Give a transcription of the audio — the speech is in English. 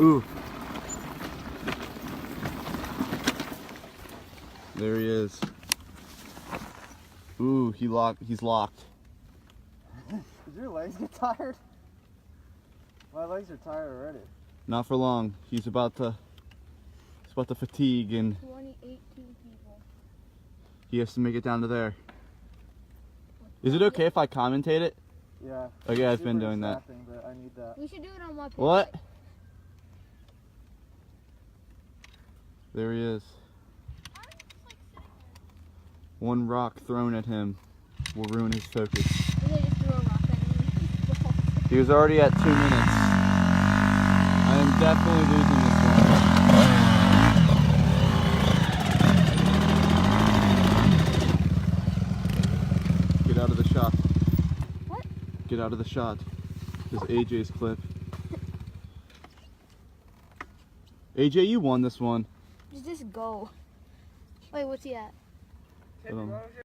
Ooh. There he is. Ooh, he's locked. Did your legs get tired? My legs are tired already. Not for long. He's about to fatigue, and 2018 people. he has to make it down to there. Is it okay if I commentate it? Yeah. Okay, I've been doing that. But I need that. We should do it on my page. What? There he is. One rock thrown at him will ruin his focus. And they just threw a rock at him. He was already at 2 minutes. I am definitely losing this one. Get out of the shot. What? Get out of the shot. This is AJ's clip. AJ, you won this one. Just go. Wait, what's he at?